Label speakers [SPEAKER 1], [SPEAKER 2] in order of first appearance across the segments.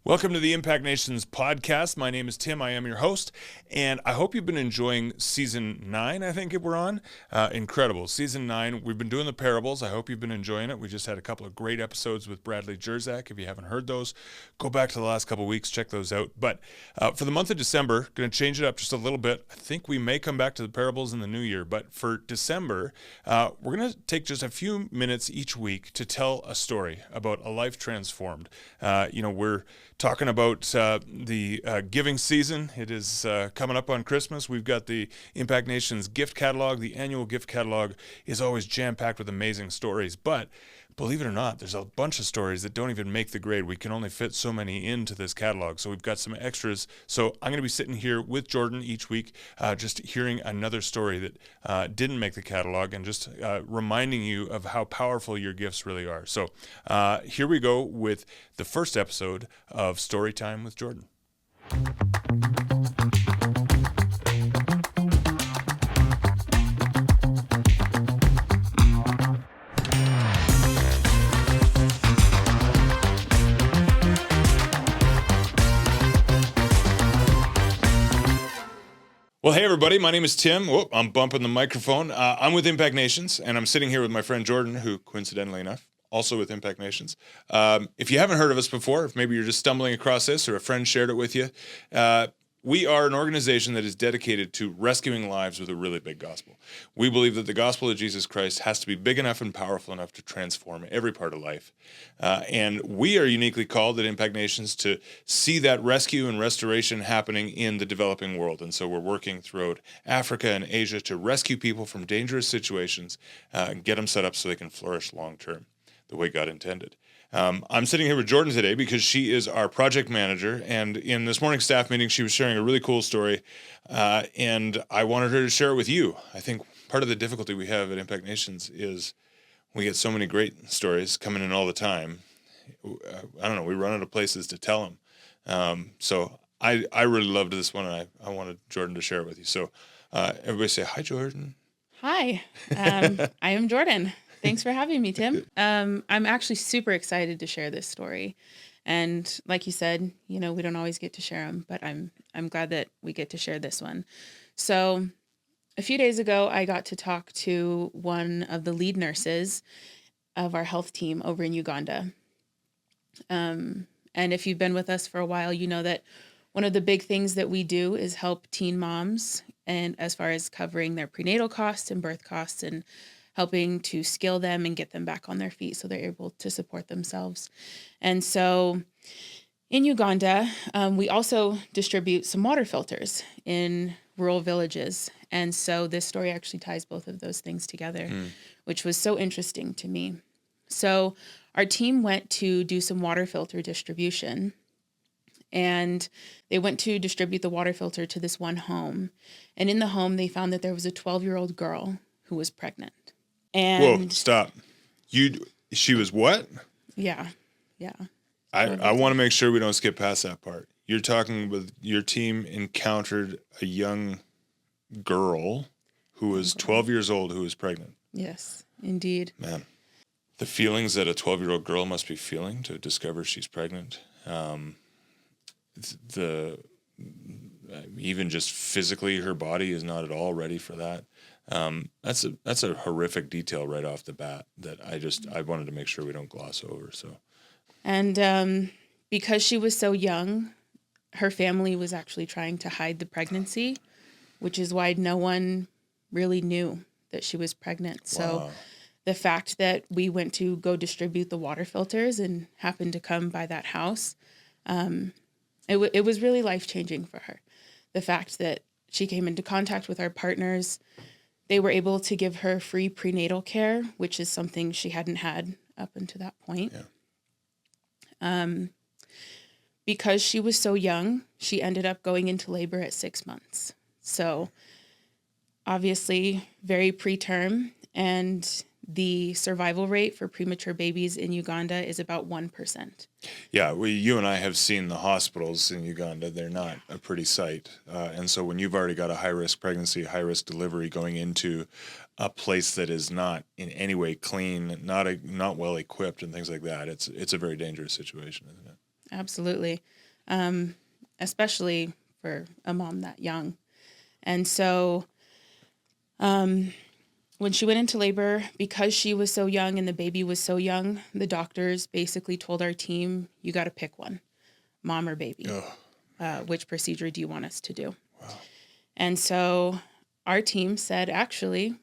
[SPEAKER 1] Welcome to the Impact Nations podcast. My name is Tim. I am your host, and I hope you've been enjoying season 9, I think we're on. Incredible. Season 9, we've been doing the parables. I hope you've been enjoying it. We just had a couple of great episodes with Bradley Jerzak. If you haven't heard those, go back to the last couple of weeks, check those out. But for the month of December, going to change it up just a little bit. I think we may come back to the parables in the new year, but for December, we're going to take just a few minutes each week to tell a story about a life transformed. We're talking about the giving season. It is coming up on Christmas. We've got the Impact Nations gift catalog. The annual gift catalog is always jam-packed with amazing stories. But believe it or not, there's a bunch of stories that don't even make the grade. We can only fit so many into this catalog. So we've got some extras. So I'm going to be sitting here with Jordan each week, just hearing another story that didn't make the catalog and just reminding you of how powerful your gifts really are. So here we go with the first episode of Story Time with Jordan. Well, hey, everybody. My name is Tim. Whoop, I'm bumping the microphone. I'm with Impact Nations, and I'm sitting here with my friend Jordan, who, coincidentally enough, also with Impact Nations. If you haven't heard of us before, if maybe you're just stumbling across this or a friend shared it with you, we are an organization that is dedicated to rescuing lives with a really big gospel. We believe that the gospel of Jesus Christ has to be big enough and powerful enough to transform every part of life. And we are uniquely called at Impact Nations to see that rescue and restoration happening in the developing world. And so we're working throughout Africa and Asia to rescue people from dangerous situations and get them set up so they can flourish long term the way God intended. I'm sitting here with Jordan today because she is our project manager, and in this morning's staff meeting, she was sharing a really cool story, and I wanted her to share it with you. I think part of the difficulty we have at Impact Nations is we get so many great stories coming in all the time. I don't know, we run out of places to tell them. So I really loved this one, and I wanted Jordan to share it with you. So everybody say, hi, Jordan.
[SPEAKER 2] Hi, I am Jordan. Thanks for having me, Tim. I'm actually super excited to share this story. And like you said, we don't always get to share them, but I'm glad that we get to share this one. So a few days ago, I got to talk to one of the lead nurses of our health team over in Uganda. And if you've been with us for a while, you know that one of the big things that we do is help teen moms, and as far as covering their prenatal costs and birth costs and helping to skill them and get them back on their feet so they're able to support themselves. And so in Uganda, we also distribute some water filters in rural villages. And so this story actually ties both of those things together, which was so interesting to me. So our team went to do some water filter distribution, and they went to distribute the water filter to this one home. And in the home, they found that there was a 12-year-old girl who was pregnant. And
[SPEAKER 1] whoa, stop. She was what?
[SPEAKER 2] Yeah.
[SPEAKER 1] I want to make sure we don't skip past that part. You're talking with your team encountered a young girl who was 12 years old who was pregnant.
[SPEAKER 2] Yes, indeed.
[SPEAKER 1] Man, the feelings that a 12-year-old girl must be feeling to discover she's pregnant. Even just physically, her body is not at all ready for that. That's a horrific detail right off the bat that I wanted to make sure we don't gloss over. So,
[SPEAKER 2] and because she was so young, her family was actually trying to hide the pregnancy, which is why no one really knew that she was pregnant. Wow. So the fact that we went to go distribute the water filters and happened to come by that house, it was really life-changing for her. The fact that she came into contact with our partners, they were able to give her free prenatal care, which is something she hadn't had up until that point. Yeah. Because she was so young, she ended up going into labor at 6 months. So obviously very preterm, and the survival rate for premature babies in Uganda is about 1%.
[SPEAKER 1] Yeah, you and I have seen the hospitals in Uganda. They're not a pretty sight. And so when you've already got a high-risk pregnancy, high-risk delivery going into a place that is not in any way clean, not well equipped and things like that, it's a very dangerous situation, isn't it?
[SPEAKER 2] Absolutely. Especially for a mom that young. And so when she went into labor, because she was so young and the baby was so young, the doctors basically told our team, you got to pick one, mom or baby. Which procedure do you want us to do? Wow. And so our team said, actually,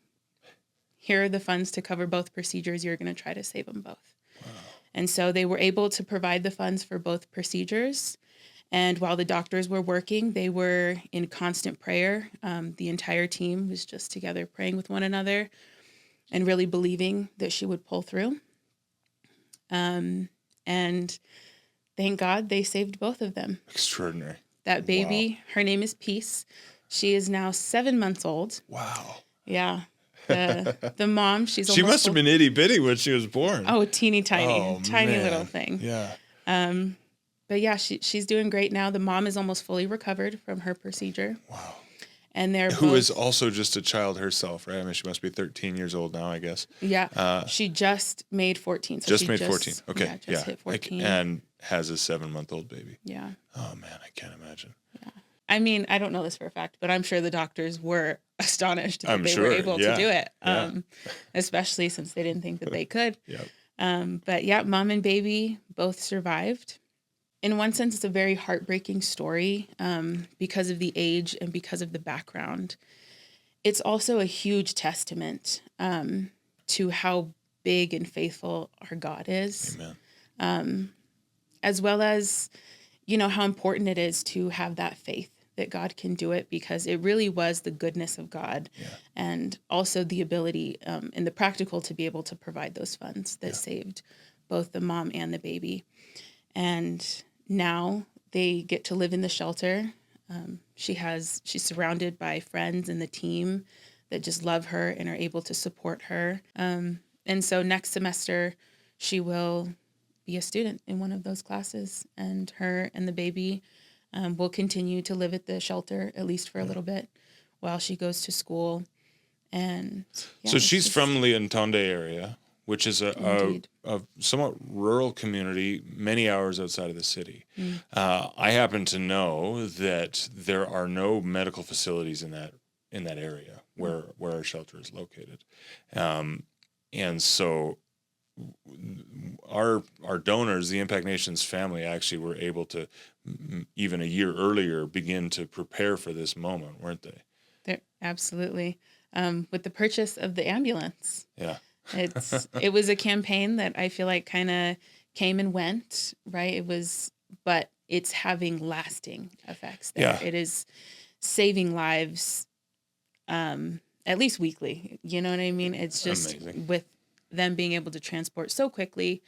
[SPEAKER 2] here are the funds to cover both procedures. You're going to try to save them both. Wow. And so they were able to provide the funds for both procedures. And while the doctors were working, they were in constant prayer. The entire team was just together praying with one another and really believing that she would pull through. And thank God they saved both of them.
[SPEAKER 1] Extraordinary.
[SPEAKER 2] That baby, her name is Peace. She is now 7 months old.
[SPEAKER 1] Wow.
[SPEAKER 2] Yeah. The mom, she
[SPEAKER 1] must have been itty bitty when she was born.
[SPEAKER 2] Oh, teeny tiny, tiny
[SPEAKER 1] man.
[SPEAKER 2] little thing.
[SPEAKER 1] Yeah.
[SPEAKER 2] But yeah, she's doing great now. The mom is almost fully recovered from her procedure.
[SPEAKER 1] Wow.
[SPEAKER 2] And they're
[SPEAKER 1] who is also just a child herself, right? I mean, she must be 13 years old now, I guess.
[SPEAKER 2] Yeah. She just made 14. So
[SPEAKER 1] just made 14. Okay.
[SPEAKER 2] Yeah, hit 14.
[SPEAKER 1] And has a 7-month-old baby.
[SPEAKER 2] Yeah.
[SPEAKER 1] Oh, man, I can't imagine.
[SPEAKER 2] Yeah. I mean, I don't know this for a fact, but I'm sure the doctors were astonished that they were able to do it, especially since they didn't think that they could.
[SPEAKER 1] Yep.
[SPEAKER 2] But yeah, mom and baby both survived. In one sense, it's a very heartbreaking story because of the age and because of the background. It's also a huge testament to how big and faithful our God is.
[SPEAKER 1] Amen.
[SPEAKER 2] As well as, how important it is to have that faith that God can do it, because it really was the goodness of God and also the ability and the practical to be able to provide those funds that saved both the mom and the baby. And now they get to live in the shelter. She's surrounded by friends in the team that just love her and are able to support her. And so next semester, she will be a student in one of those classes, and her and the baby will continue to live at the shelter, at least for a little bit, while she goes to school. And
[SPEAKER 1] so she's from Leontonde area, which is a somewhat rural community, many hours outside of the city. I happen to know that there are no medical facilities in that area where our shelter is located, and so our donors, the Impact Nations family, actually were able to even a year earlier begin to prepare for this moment, weren't they?
[SPEAKER 2] They're absolutely with the purchase of the ambulance.
[SPEAKER 1] Yeah.
[SPEAKER 2] It was a campaign that I feel like kind of came and went, right? But it's having lasting effects there.
[SPEAKER 1] Yeah.
[SPEAKER 2] It is saving lives, at least weekly. You know what I mean? It's just
[SPEAKER 1] amazing.
[SPEAKER 2] With them being able to transport so quickly,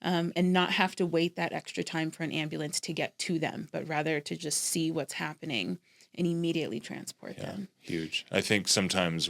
[SPEAKER 2] and not have to wait that extra time for an ambulance to get to them, but rather to just see what's happening and immediately transport them.
[SPEAKER 1] Huge. I think sometimes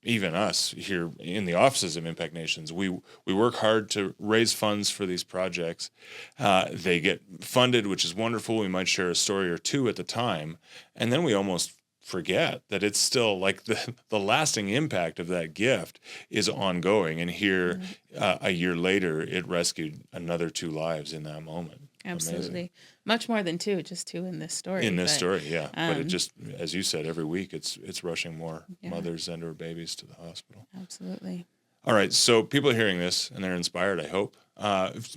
[SPEAKER 1] even us here in the offices of Impact Nations, we work hard to raise funds for these projects. They get funded, which is wonderful. We might share a story or two at the time, and then we almost forget that it's still like the lasting impact of that gift is ongoing. And here, a year later, it rescued another 2 lives in that moment.
[SPEAKER 2] Absolutely.
[SPEAKER 1] Amazing.
[SPEAKER 2] Much more than 2, just 2 in this story.
[SPEAKER 1] But it just, as you said, every week it's rushing more mothers and or babies to the hospital.
[SPEAKER 2] Absolutely.
[SPEAKER 1] All right, so people are hearing this and they're inspired, I hope.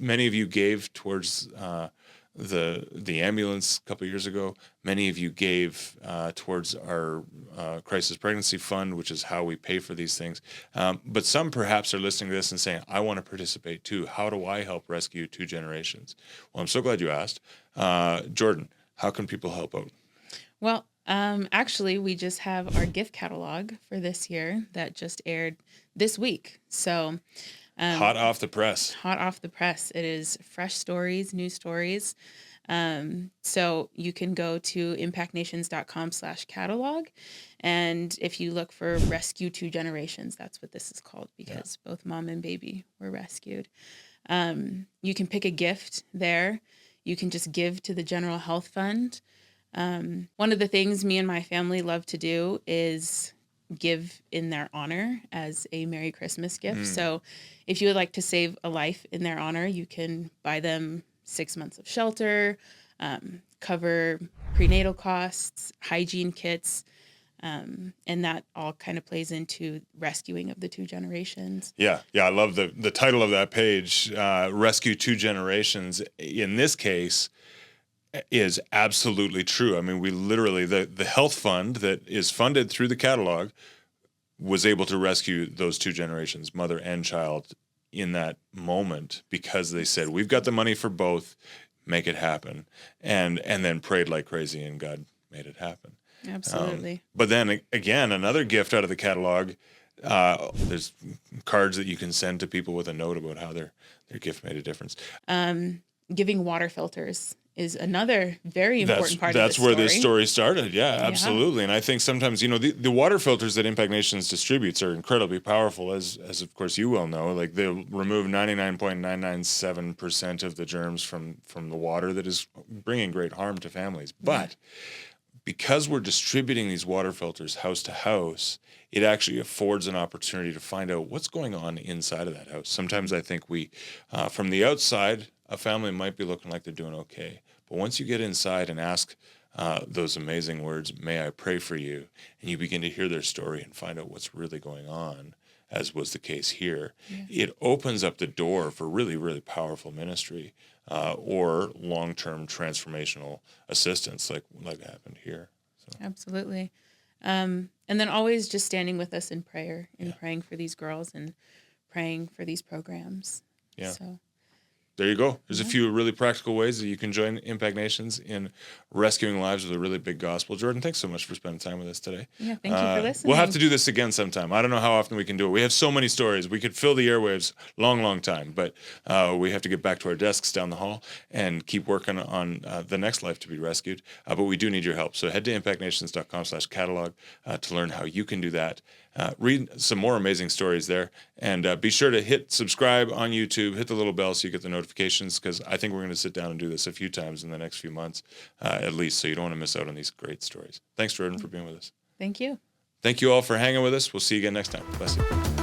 [SPEAKER 1] Many of you gave towards the ambulance a couple of years ago. Many of you gave towards our crisis pregnancy fund, which is how we pay for these things. But some perhaps are listening to this and saying, I want to participate too. How do I help rescue 2 generations? Well, I'm so glad you asked. Jordan, how can people help out?
[SPEAKER 2] Well, actually, we just have our gift catalog for this year that just aired this week. So
[SPEAKER 1] hot off the press.
[SPEAKER 2] Hot off the press. It is fresh stories, new stories. So you can go to impactnations.com/catalog. And if you look for Rescue 2 Generations, that's what this is called, because both mom and baby were rescued. You can pick a gift there. You can just give to the General Health Fund. One of the things me and my family love to do is give in their honor as a Merry Christmas gift. So if you would like to save a life in their honor, you can buy them 6 months of shelter, cover prenatal costs, hygiene kits, and that all kind of plays into rescuing of the 2 generations.
[SPEAKER 1] Yeah. I love the title of that page, Rescue 2 Generations. In this case, is absolutely true. I mean, we literally, the health fund that is funded through the catalog was able to rescue those 2 generations, mother and child, in that moment, because they said, we've got the money for both, make it happen. And then prayed like crazy, and God made it happen.
[SPEAKER 2] Absolutely.
[SPEAKER 1] But then again, another gift out of the catalog, there's cards that you can send to people with a note about how their gift made a difference.
[SPEAKER 2] Giving water filters is another very important part of this
[SPEAKER 1] story. That's where this story started. Yeah, absolutely.
[SPEAKER 2] Yeah.
[SPEAKER 1] And I think sometimes, the water filters that Impact Nations distributes are incredibly powerful, as of course you well know. Like, they'll remove 99.997% of the germs from the water that is bringing great harm to families. But because we're distributing these water filters house to house, it actually affords an opportunity to find out what's going on inside of that house. Sometimes I think we, from the outside, a family might be looking like they're doing okay. But once you get inside and ask those amazing words, may I pray for you, and you begin to hear their story and find out what's really going on, as was the case here, it opens up the door for really, really powerful ministry or long-term transformational assistance like happened here. So.
[SPEAKER 2] Absolutely. And then always just standing with us in prayer and praying for these girls and praying for these programs.
[SPEAKER 1] Yeah.
[SPEAKER 2] So.
[SPEAKER 1] There you go. There's a few really practical ways that you can join Impact Nations in rescuing lives with a really big gospel. Jordan, thanks so much for spending time with us today.
[SPEAKER 2] Yeah, thank you for listening.
[SPEAKER 1] We'll have to do this again sometime. I don't know how often we can do it. We have so many stories. We could fill the airwaves long time, but we have to get back to our desks down the hall and keep working on the next life to be rescued. But we do need your help. So head to impactnations.com/catalog to learn how you can do that. Read some more amazing stories there, and be sure to hit subscribe on YouTube, hit the little bell so you get the notifications, because I think we're going to sit down and do this a few times in the next few months, at least, so you don't want to miss out on these great stories. Thanks, Jordan, for being with us.
[SPEAKER 2] Thank you.
[SPEAKER 1] Thank you all for hanging with us. We'll see you again next time. Bless you.